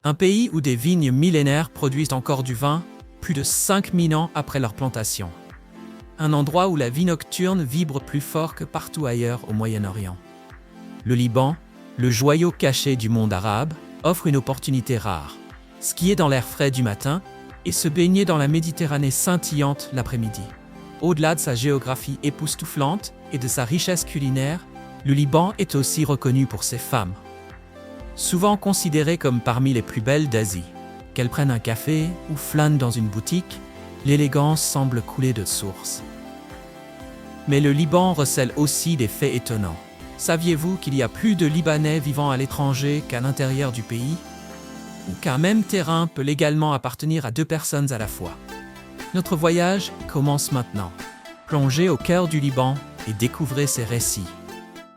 Un pays où des vignes millénaires produisent encore du vin, plus de 5000 ans après leur plantation. Un endroit où la vie nocturne vibre plus fort que partout ailleurs au Moyen-Orient. Le Liban, le joyau caché du monde arabe, offre une opportunité rare. Skier dans l'air frais du matin et se baigner dans la Méditerranée scintillante l'après-midi. Au-delà de sa géographie époustouflante et de sa richesse culinaire, le Liban est aussi reconnu pour ses femmes. Souvent considérées comme parmi les plus belles d'Asie, qu'elles prennent un café ou flânent dans une boutique, l'élégance semble couler de source. Mais le Liban recèle aussi des faits étonnants. Saviez-vous qu'il y a plus de Libanais vivant à l'étranger qu'à l'intérieur du pays? Ou qu'un même terrain peut légalement appartenir à deux personnes à la fois? Notre voyage commence maintenant. Plongez au cœur du Liban et découvrez ses récits,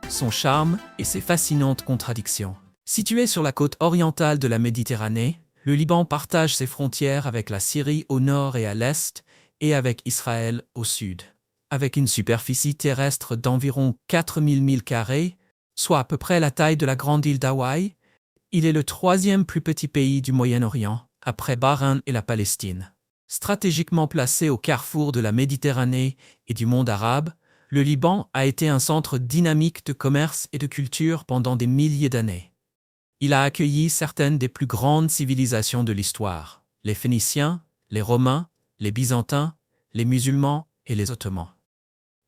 son charme et ses fascinantes contradictions. Situé sur la côte orientale de la Méditerranée, le Liban partage ses frontières avec la Syrie au nord et à l'est et avec Israël au sud. Avec une superficie terrestre d'environ 4000 milles carrés, soit à peu près la taille de la grande île d'Hawaï, il est le troisième plus petit pays du Moyen-Orient, après Bahreïn et la Palestine. Stratégiquement placé au carrefour de la Méditerranée et du monde arabe, le Liban a été un centre dynamique de commerce et de culture pendant des milliers d'années. Il a accueilli certaines des plus grandes civilisations de l'histoire, les Phéniciens, les Romains, les Byzantins, les musulmans et les Ottomans.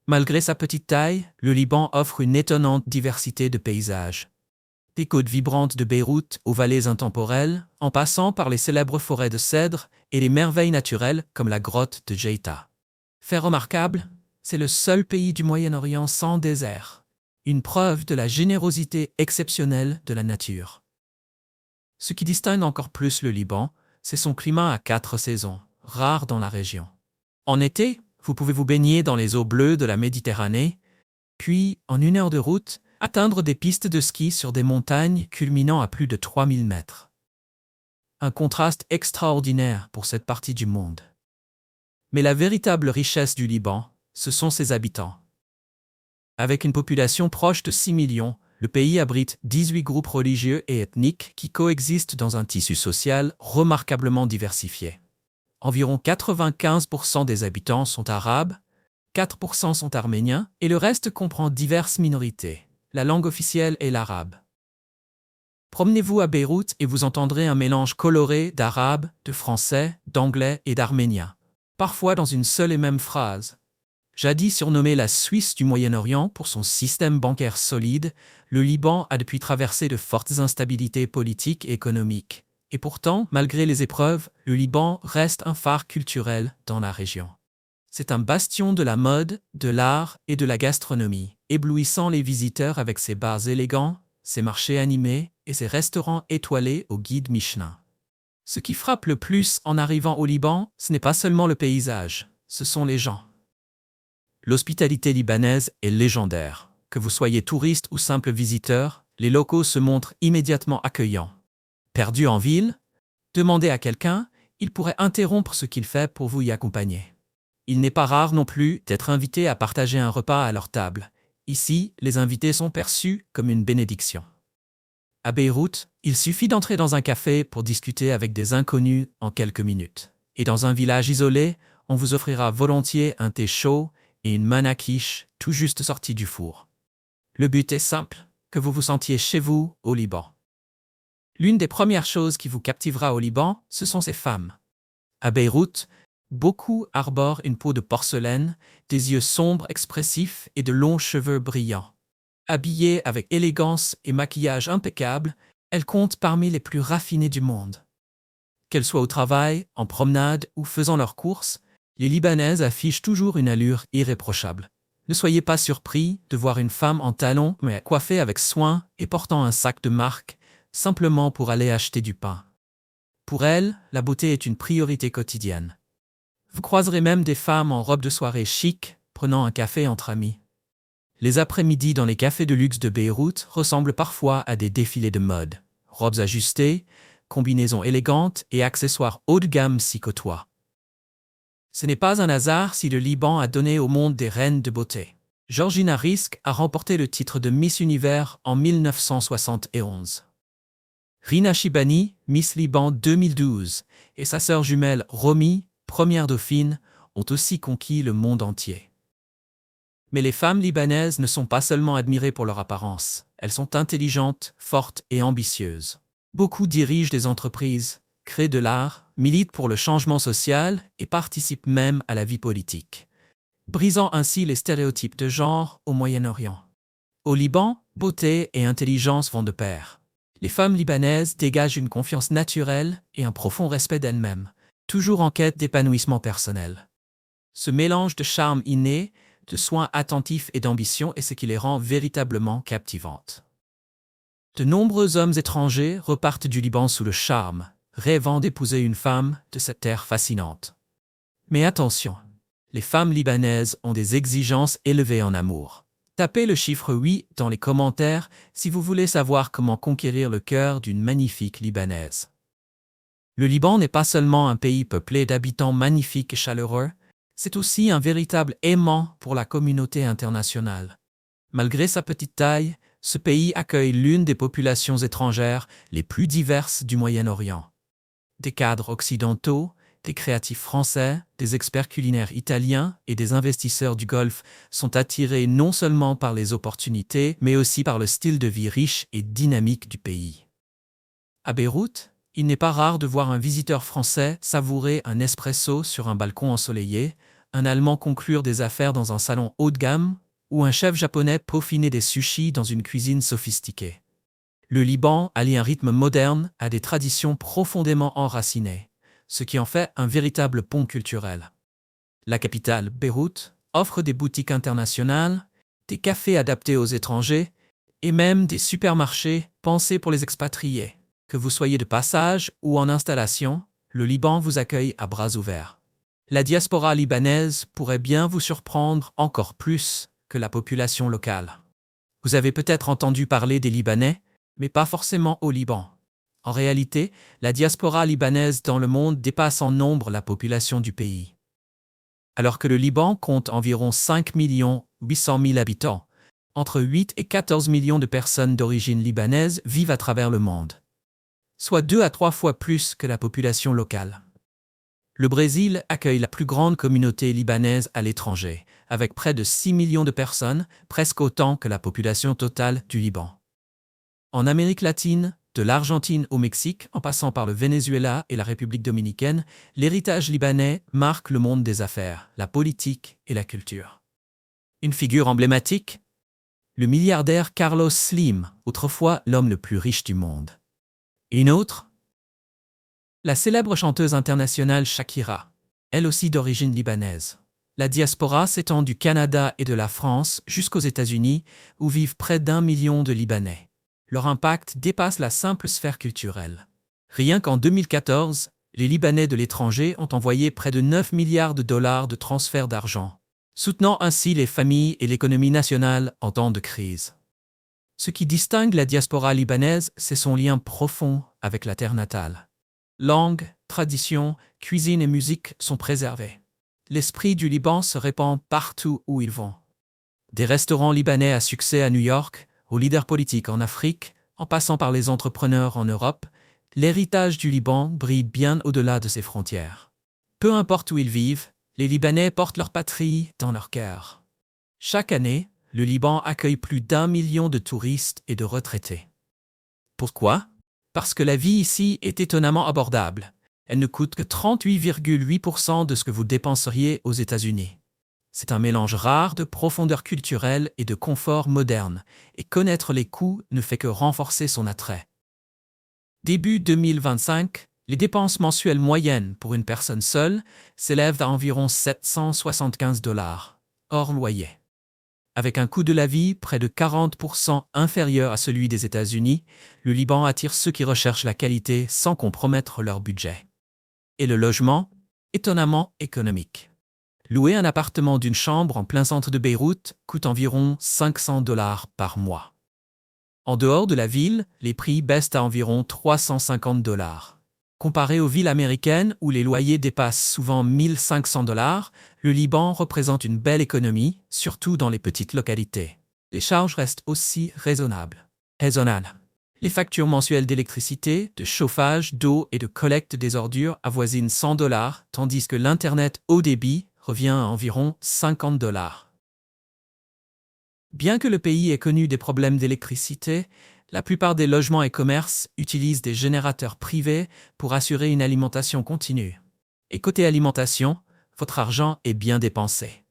Malgré sa petite taille, le Liban offre une étonnante diversité de paysages. Des côtes vibrantes de Beyrouth aux vallées intemporelles, en passant par les célèbres forêts de cèdres et les merveilles naturelles comme la grotte de Djeïta. Fait remarquable, c'est le seul pays du Moyen-Orient sans désert, une preuve de la générosité exceptionnelle de la nature. Ce qui distingue encore plus le Liban, c'est son climat à 4 saisons, rare dans la région. En été, vous pouvez vous baigner dans les eaux bleues de la Méditerranée, puis, en 1 heure de route, atteindre des pistes de ski sur des montagnes culminant à plus de 3000 mètres. Un contraste extraordinaire pour cette partie du monde. Mais la véritable richesse du Liban, ce sont ses habitants. Avec une population proche de 6 millions, le pays abrite 18 groupes religieux et ethniques qui coexistent dans un tissu social remarquablement diversifié. Environ 95% des habitants sont arabes, 4% sont arméniens et le reste comprend diverses minorités. La langue officielle est l'arabe. Promenez-vous à Beyrouth et vous entendrez un mélange coloré d'arabe, de français, d'anglais et d'arménien, parfois dans une seule et même phrase. Jadis surnommé la Suisse du Moyen-Orient pour son système bancaire solide, le Liban a depuis traversé de fortes instabilités politiques et économiques. Et pourtant, malgré les épreuves, le Liban reste un phare culturel dans la région. C'est un bastion de la mode, de l'art et de la gastronomie, éblouissant les visiteurs avec ses bars élégants, ses marchés animés et ses restaurants étoilés au guide Michelin. Ce qui frappe le plus en arrivant au Liban, ce n'est pas seulement le paysage, ce sont les gens. L'hospitalité libanaise est légendaire. Que vous soyez touriste ou simple visiteur, les locaux se montrent immédiatement accueillants. Perdu en ville, demandez à quelqu'un, il pourrait interrompre ce qu'il fait pour vous y accompagner. Il n'est pas rare non plus d'être invité à partager un repas à leur table. Ici, les invités sont perçus comme une bénédiction. À Beyrouth, il suffit d'entrer dans un café pour discuter avec des inconnus en quelques minutes. Et dans un village isolé, on vous offrira volontiers un thé chaud et une manna quiche tout juste sortie du four. Le but est simple, que vous vous sentiez chez vous au Liban. L'une des premières choses qui vous captivera au Liban, ce sont ces femmes. À Beyrouth, beaucoup arborent une peau de porcelaine, des yeux sombres expressifs et de longs cheveux brillants. Habillées avec élégance et maquillage impeccable, elles comptent parmi les plus raffinées du monde. Qu'elles soient au travail, en promenade ou faisant leurs courses, les Libanaises affichent toujours une allure irréprochable. Ne soyez pas surpris de voir une femme en talons mais coiffée avec soin et portant un sac de marque, simplement pour aller acheter du pain. Pour elles, la beauté est une priorité quotidienne. Vous croiserez même des femmes en robe de soirée chic, prenant un café entre amis. Les après-midi dans les cafés de luxe de Beyrouth ressemblent parfois à des défilés de mode. Robes ajustées, combinaisons élégantes et accessoires haut de gamme s'y côtoient. Ce n'est pas un hasard si le Liban a donné au monde des reines de beauté. Georgina Risk a remporté le titre de Miss Univers en 1971. Rina Shibani, Miss Liban 2012, et sa sœur jumelle Romy, première dauphine, ont aussi conquis le monde entier. Mais les femmes libanaises ne sont pas seulement admirées pour leur apparence, elles sont intelligentes, fortes et ambitieuses. Beaucoup dirigent des entreprises, créent de l'art, militent pour le changement social et participent même à la vie politique, brisant ainsi les stéréotypes de genre au Moyen-Orient. Au Liban, beauté et intelligence vont de pair. Les femmes libanaises dégagent une confiance naturelle et un profond respect d'elles-mêmes, toujours en quête d'épanouissement personnel. Ce mélange de charme inné, de soins attentifs et d'ambition est ce qui les rend véritablement captivantes. De nombreux hommes étrangers repartent du Liban sous le charme, rêvant d'épouser une femme de cette terre fascinante. Mais attention, les femmes libanaises ont des exigences élevées en amour. Tapez le chiffre 8 dans les commentaires si vous voulez savoir comment conquérir le cœur d'une magnifique Libanaise. Le Liban n'est pas seulement un pays peuplé d'habitants magnifiques et chaleureux, c'est aussi un véritable aimant pour la communauté internationale. Malgré sa petite taille, ce pays accueille l'une des populations étrangères les plus diverses du Moyen-Orient. Des cadres occidentaux, des créatifs français, des experts culinaires italiens et des investisseurs du Golfe sont attirés non seulement par les opportunités, mais aussi par le style de vie riche et dynamique du pays. À Beyrouth, il n'est pas rare de voir un visiteur français savourer un espresso sur un balcon ensoleillé, un Allemand conclure des affaires dans un salon haut de gamme, ou un chef japonais peaufiner des sushis dans une cuisine sophistiquée. Le Liban allie un rythme moderne à des traditions profondément enracinées, ce qui en fait un véritable pont culturel. La capitale, Beyrouth, offre des boutiques internationales, des cafés adaptés aux étrangers et même des supermarchés pensés pour les expatriés. Que vous soyez de passage ou en installation, le Liban vous accueille à bras ouverts. La diaspora libanaise pourrait bien vous surprendre encore plus que la population locale. Vous avez peut-être entendu parler des Libanais, mais pas forcément au Liban. En réalité, la diaspora libanaise dans le monde dépasse en nombre la population du pays. Alors que le Liban compte environ 5 800 000 habitants, entre 8 et 14 millions de personnes d'origine libanaise vivent à travers le monde, soit 2 à 3 fois plus que la population locale. Le Brésil accueille la plus grande communauté libanaise à l'étranger, avec près de 6 millions de personnes, presque autant que la population totale du Liban. En Amérique latine, de l'Argentine au Mexique, en passant par le Venezuela et la République dominicaine, l'héritage libanais marque le monde des affaires, la politique et la culture. Une figure emblématique? Le milliardaire Carlos Slim, autrefois l'homme le plus riche du monde. Et une autre? La célèbre chanteuse internationale Shakira, elle aussi d'origine libanaise. La diaspora s'étend du Canada et de la France jusqu'aux États-Unis, où vivent près d'1 million de Libanais. Leur impact dépasse la simple sphère culturelle. Rien qu'en 2014, les Libanais de l'étranger ont envoyé près de 9 milliards de dollars de transferts d'argent, soutenant ainsi les familles et l'économie nationale en temps de crise. Ce qui distingue la diaspora libanaise, c'est son lien profond avec la terre natale. Langue, tradition, cuisine et musique sont préservés. L'esprit du Liban se répand partout où ils vont. Des restaurants libanais à succès à New York, aux leaders politiques en Afrique, en passant par les entrepreneurs en Europe, l'héritage du Liban brille bien au-delà de ses frontières. Peu importe où ils vivent, les Libanais portent leur patrie dans leur cœur. Chaque année, le Liban accueille plus d'1 million de touristes et de retraités. Pourquoi? Parce que la vie ici est étonnamment abordable. Elle ne coûte que 38,8% de ce que vous dépenseriez aux États-Unis. C'est un mélange rare de profondeur culturelle et de confort moderne, et connaître les coûts ne fait que renforcer son attrait. Début 2025, les dépenses mensuelles moyennes pour une personne seule s'élèvent à environ 775 $, hors loyer. Avec un coût de la vie près de 40% inférieur à celui des États-Unis, le Liban attire ceux qui recherchent la qualité sans compromettre leur budget. Et le logement, étonnamment économique. Louer un appartement d'une chambre en plein centre de Beyrouth coûte environ 500 $ par mois. En dehors de la ville, les prix baissent à environ 350 $. Comparé aux villes américaines où les loyers dépassent souvent 1 500 $, le Liban représente une belle économie, surtout dans les petites localités. Les charges restent aussi raisonnables. Les factures mensuelles d'électricité, de chauffage, d'eau et de collecte des ordures avoisinent $100, tandis que l'Internet haut débit revient à environ $50. Bien que le pays ait connu des problèmes d'électricité, la plupart des logements et commerces utilisent des générateurs privés pour assurer une alimentation continue. Et côté alimentation, votre argent est bien dépensé.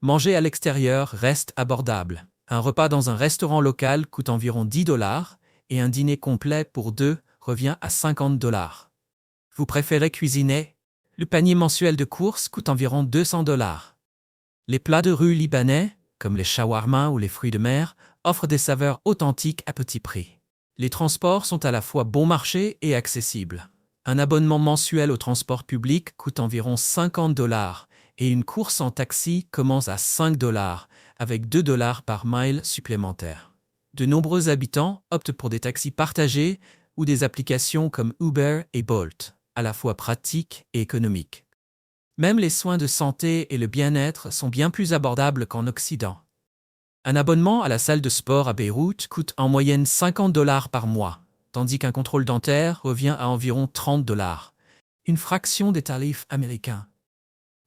Manger à l'extérieur reste abordable. Un repas dans un restaurant local coûte environ $10 et un dîner complet pour deux revient à $50. Vous préférez cuisiner? Le panier mensuel de courses coûte environ $200. Les plats de rue libanais, comme les shawarma ou les fruits de mer, offrent des saveurs authentiques à petit prix. Les transports sont à la fois bon marché et accessibles. Un abonnement mensuel au transport public coûte environ $50 et une course en taxi commence à $5 avec $2 par mile supplémentaire. De nombreux habitants optent pour des taxis partagés ou des applications comme Uber et Bolt, à la fois pratiques et économiques. Même les soins de santé et le bien-être sont bien plus abordables qu'en Occident. Un abonnement à la salle de sport à Beyrouth coûte en moyenne $50 par mois, tandis qu'un contrôle dentaire revient à environ $30, une fraction des tarifs américains.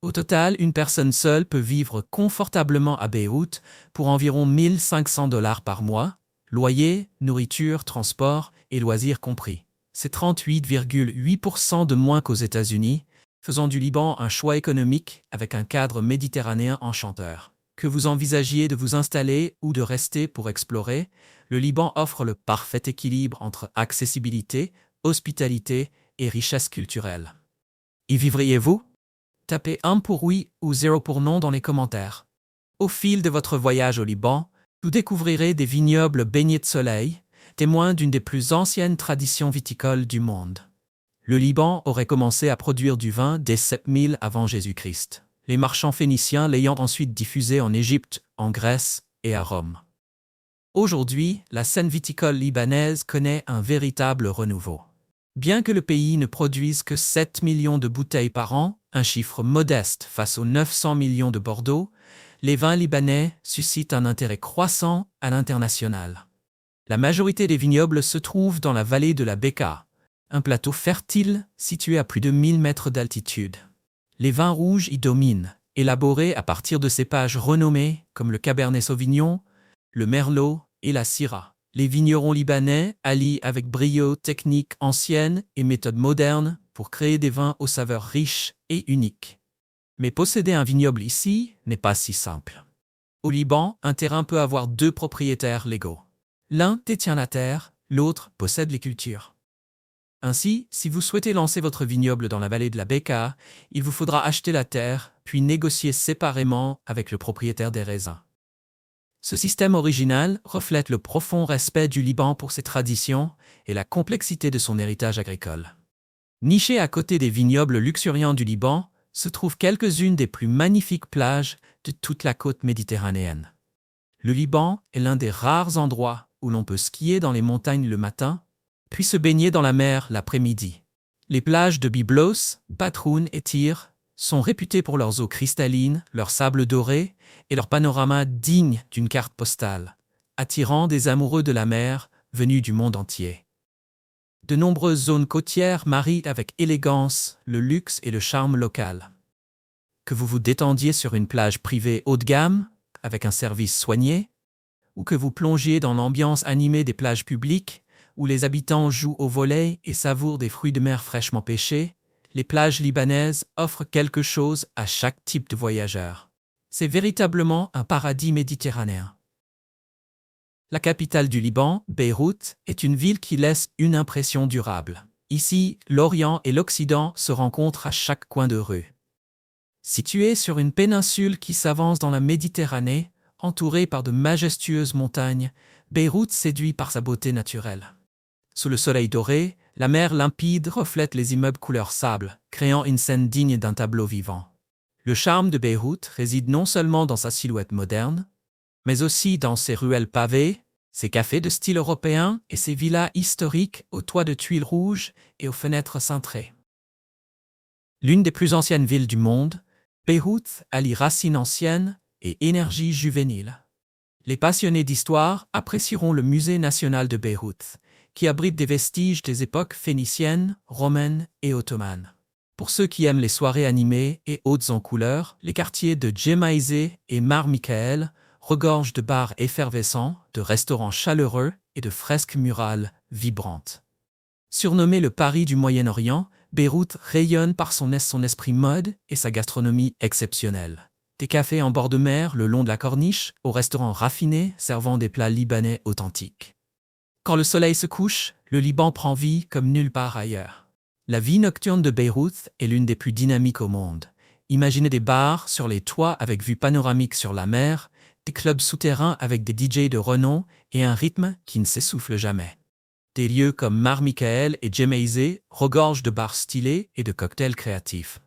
Au total, une personne seule peut vivre confortablement à Beyrouth pour environ $1 500 par mois, loyer, nourriture, transport et loisirs compris. C'est 38,8% de moins qu'aux États-Unis, faisant du Liban un choix économique avec un cadre méditerranéen enchanteur. Que vous envisagiez de vous installer ou de rester pour explorer, le Liban offre le parfait équilibre entre accessibilité, hospitalité et richesse culturelle. Y vivriez-vous? Tapez 1 pour oui ou 0 pour non dans les commentaires. Au fil de votre voyage au Liban, vous découvrirez des vignobles baignés de soleil, témoins d'une des plus anciennes traditions viticoles du monde. Le Liban aurait commencé à produire du vin dès 7000 avant Jésus-Christ, les marchands phéniciens l'ayant ensuite diffusé en Égypte, en Grèce et à Rome. Aujourd'hui, la scène viticole libanaise connaît un véritable renouveau. Bien que le pays ne produise que 7 millions de bouteilles par an, un chiffre modeste face aux 900 millions de Bordeaux, les vins libanais suscitent un intérêt croissant à l'international. La majorité des vignobles se trouvent dans la vallée de la Bekaa, un plateau fertile situé à plus de 1000 mètres d'altitude. Les vins rouges y dominent, élaborés à partir de cépages renommés comme le Cabernet Sauvignon, le Merlot et la Syrah. Les vignerons libanais allient avec brio techniques anciennes et méthodes modernes pour créer des vins aux saveurs riches et uniques. Mais posséder un vignoble ici n'est pas si simple. Au Liban, un terrain peut avoir deux propriétaires légaux. L'un détient la terre, l'autre possède les cultures. Ainsi, si vous souhaitez lancer votre vignoble dans la vallée de la Bekaa, il vous faudra acheter la terre, puis négocier séparément avec le propriétaire des raisins. Ce système original reflète le profond respect du Liban pour ses traditions et la complexité de son héritage agricole. Nichées à côté des vignobles luxuriants du Liban, se trouvent quelques-unes des plus magnifiques plages de toute la côte méditerranéenne. Le Liban est l'un des rares endroits où l'on peut skier dans les montagnes le matin, puis se baigner dans la mer l'après-midi. Les plages de Byblos, Patroun et Tyr sont réputées pour leurs eaux cristallines, leurs sables dorés et leur panorama digne d'une carte postale, attirant des amoureux de la mer venus du monde entier. De nombreuses zones côtières marient avec élégance le luxe et le charme local. Que vous vous détendiez sur une plage privée haut de gamme, avec un service soigné, ou que vous plongiez dans l'ambiance animée des plages publiques, où les habitants jouent au volley et savourent des fruits de mer fraîchement pêchés, les plages libanaises offrent quelque chose à chaque type de voyageur. C'est véritablement un paradis méditerranéen. La capitale du Liban, Beyrouth, est une ville qui laisse une impression durable. Ici, l'Orient et l'Occident se rencontrent à chaque coin de rue. Située sur une péninsule qui s'avance dans la Méditerranée, entourée par de majestueuses montagnes, Beyrouth séduit par sa beauté naturelle. Sous le soleil doré, la mer limpide reflète les immeubles couleur sable, créant une scène digne d'un tableau vivant. Le charme de Beyrouth réside non seulement dans sa silhouette moderne, mais aussi dans ses ruelles pavées, ses cafés de style européen et ses villas historiques aux toits de tuiles rouges et aux fenêtres cintrées. L'une des plus anciennes villes du monde, Beyrouth allie racines anciennes et énergie juvénile. Les passionnés d'histoire apprécieront le Musée national de Beyrouth, qui abrite des vestiges des époques phéniciennes, romaines et ottomanes. Pour ceux qui aiment les soirées animées et hautes en couleurs, les quartiers de Gemaizé et Mar Michael regorgent de bars effervescents, de restaurants chaleureux et de fresques murales vibrantes. Surnommé le Paris du Moyen-Orient, Beyrouth rayonne par son esprit mode et sa gastronomie exceptionnelle. Des cafés en bord de mer le long de la corniche, aux restaurants raffinés servant des plats libanais authentiques. Quand le soleil se couche, le Liban prend vie comme nulle part ailleurs. La vie nocturne de Beyrouth est l'une des plus dynamiques au monde. Imaginez des bars sur les toits avec vue panoramique sur la mer, des clubs souterrains avec des DJ de renom et un rythme qui ne s'essouffle jamais. Des lieux comme Mar Michael et Gemaizé regorgent de bars stylés et de cocktails créatifs.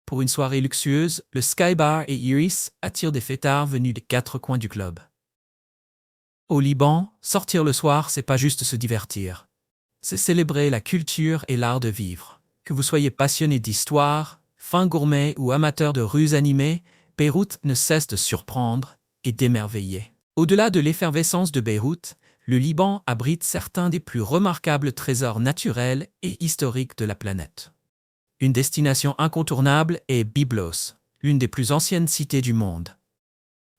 Pour une soirée luxueuse, le Sky Bar et Iris attirent des fêtards venus des quatre coins du globe. Au Liban, sortir le soir, c'est pas juste se divertir. C'est célébrer la culture et l'art de vivre. Que vous soyez passionné d'histoire, fin gourmet ou amateur de rues animées, Beyrouth ne cesse de surprendre et d'émerveiller. Au-delà de l'effervescence de Beyrouth, le Liban abrite certains des plus remarquables trésors naturels et historiques de la planète. Une destination incontournable est Byblos, l'une des plus anciennes cités du monde.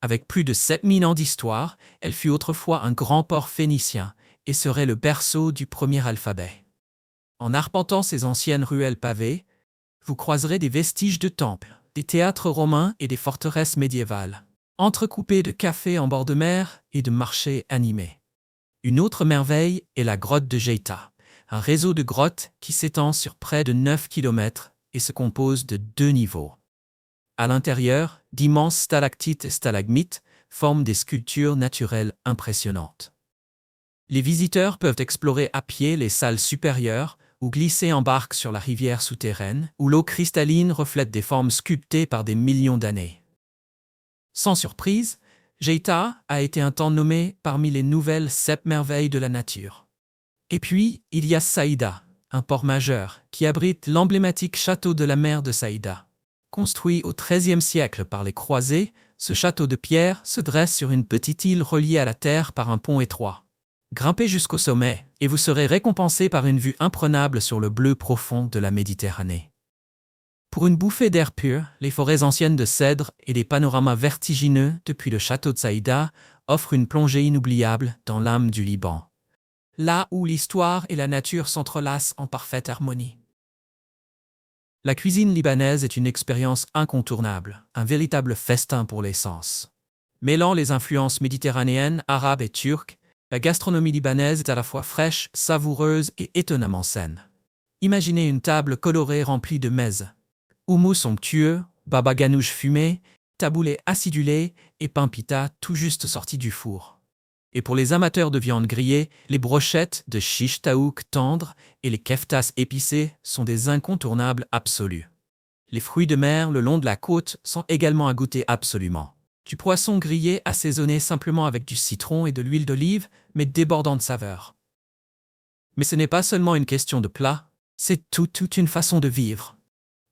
Avec plus de 7000 ans d'histoire, elle fut autrefois un grand port phénicien et serait le berceau du premier alphabet. En arpentant ces anciennes ruelles pavées, vous croiserez des vestiges de temples, des théâtres romains et des forteresses médiévales, entrecoupées de cafés en bord de mer et de marchés animés. Une autre merveille est la grotte de Jeïta, un réseau de grottes qui s'étend sur près de 9 km et se compose de 2 niveaux. À l'intérieur, d'immenses stalactites et stalagmites forment des sculptures naturelles impressionnantes. Les visiteurs peuvent explorer à pied les salles supérieures ou glisser en barque sur la rivière souterraine où l'eau cristalline reflète des formes sculptées par des millions d'années. Sans surprise, Jeïta a été un temps nommé parmi les nouvelles 7 merveilles de la nature. Et puis, il y a Saïda, un port majeur qui abrite l'emblématique château de la mer de Saïda. Construit au XIIIe siècle par les croisés, ce château de pierre se dresse sur une petite île reliée à la terre par un pont étroit. Grimpez jusqu'au sommet et vous serez récompensé par une vue imprenable sur le bleu profond de la Méditerranée. Pour une bouffée d'air pur, les forêts anciennes de cèdres et les panoramas vertigineux depuis le château de Saïda offrent une plongée inoubliable dans l'âme du Liban, là où l'histoire et la nature s'entrelacent en parfaite harmonie. La cuisine libanaise est une expérience incontournable, un véritable festin pour les sens. Mêlant les influences méditerranéennes, arabes et turques, la gastronomie libanaise est à la fois fraîche, savoureuse et étonnamment saine. Imaginez une table colorée remplie de mezze, houmous somptueux, baba ganoush fumé, taboulé acidulé et pain pita tout juste sorti du four. Et pour les amateurs de viande grillée, les brochettes de shish taouk tendres et les keftas épicés sont des incontournables absolus. Les fruits de mer le long de la côte sont également à goûter absolument. Du poisson grillé assaisonné simplement avec du citron et de l'huile d'olive, mais débordant de saveur. Mais ce n'est pas seulement une question de plat, c'est toute une façon de vivre.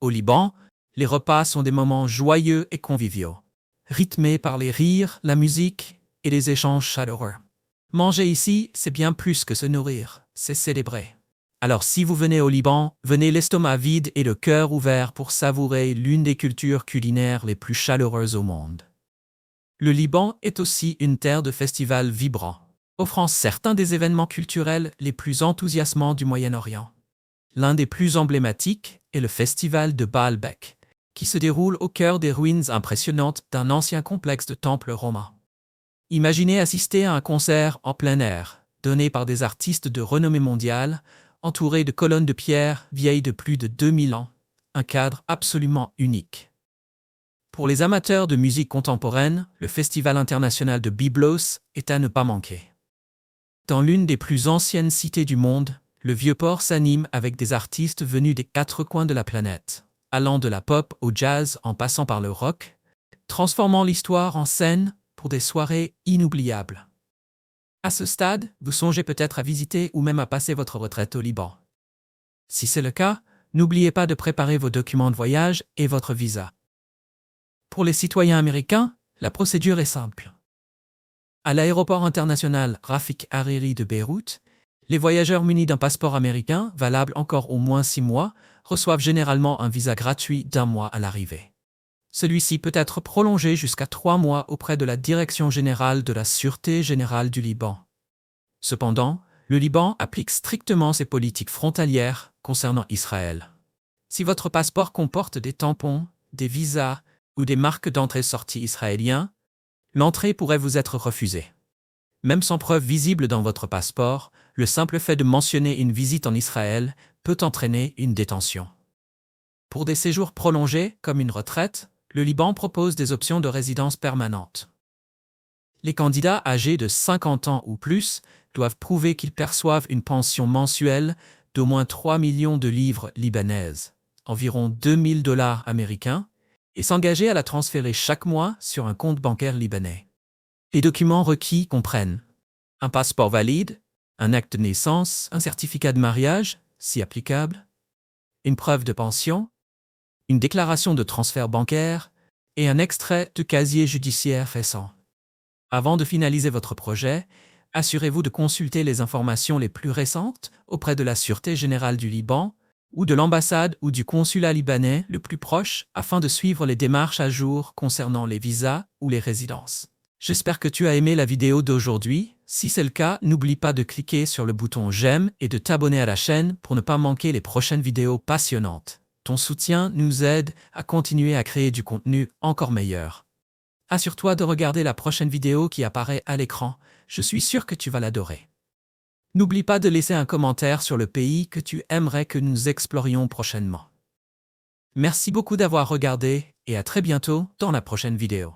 Au Liban, les repas sont des moments joyeux et conviviaux, rythmés par les rires, la musique et les échanges chaleureux. Manger ici, c'est bien plus que se nourrir, c'est célébrer. Alors si vous venez au Liban, venez l'estomac vide et le cœur ouvert pour savourer l'une des cultures culinaires les plus chaleureuses au monde. Le Liban est aussi une terre de festivals vibrants, offrant certains des événements culturels les plus enthousiasmants du Moyen-Orient. L'un des plus emblématiques est le festival de Baalbek, qui se déroule au cœur des ruines impressionnantes d'un ancien complexe de temples romains. Imaginez assister à un concert en plein air, donné par des artistes de renommée mondiale, entourés de colonnes de pierre vieilles de plus de 2000 ans, un cadre absolument unique. Pour les amateurs de musique contemporaine, le Festival international de Byblos est à ne pas manquer. Dans l'une des plus anciennes cités du monde, le Vieux-Port s'anime avec des artistes venus des 4 coins de la planète, allant de la pop au jazz en passant par le rock, transformant l'histoire en scène pour des soirées inoubliables. À ce stade, vous songez peut-être à visiter ou même à passer votre retraite au Liban. Si c'est le cas, n'oubliez pas de préparer vos documents de voyage et votre visa. Pour les citoyens américains, la procédure est simple. À l'aéroport international Rafik Hariri de Beyrouth, Les voyageurs munis d'un passeport américain, valable encore au moins 6 mois, reçoivent généralement un visa gratuit d'1 mois à l'arrivée. Celui-ci peut être prolongé jusqu'à 3 mois auprès de la Direction générale de la Sûreté générale du Liban. Cependant, le Liban applique strictement ses politiques frontalières concernant Israël. Si votre passeport comporte des tampons, des visas ou des marques d'entrée-sortie israéliens, l'entrée pourrait vous être refusée. Même sans preuve visible dans votre passeport, le simple fait de mentionner une visite en Israël peut entraîner une détention. Pour des séjours prolongés, comme une retraite, le Liban propose des options de résidence permanente. Les candidats âgés de 50 ans ou plus doivent prouver qu'ils perçoivent une pension mensuelle d'au moins 3 millions de livres libanaises, environ 2000 $ américains, et s'engager à la transférer chaque mois sur un compte bancaire libanais. Les documents requis comprennent un passeport valide, un acte de naissance, un certificat de mariage, si applicable, une preuve de pension, une déclaration de transfert bancaire et un extrait de casier judiciaire récent. Avant de finaliser votre projet, assurez-vous de consulter les informations les plus récentes auprès de la Sûreté générale du Liban ou de l'ambassade ou du consulat libanais le plus proche afin de suivre les démarches à jour concernant les visas ou les résidences. J'espère que tu as aimé la vidéo d'aujourd'hui. Si c'est le cas, n'oublie pas de cliquer sur le bouton j'aime et de t'abonner à la chaîne pour ne pas manquer les prochaines vidéos passionnantes. Ton soutien nous aide à continuer à créer du contenu encore meilleur. Assure-toi de regarder la prochaine vidéo qui apparaît à l'écran. Je suis sûr que tu vas l'adorer. N'oublie pas de laisser un commentaire sur le pays que tu aimerais que nous explorions prochainement. Merci beaucoup d'avoir regardé et à très bientôt dans la prochaine vidéo.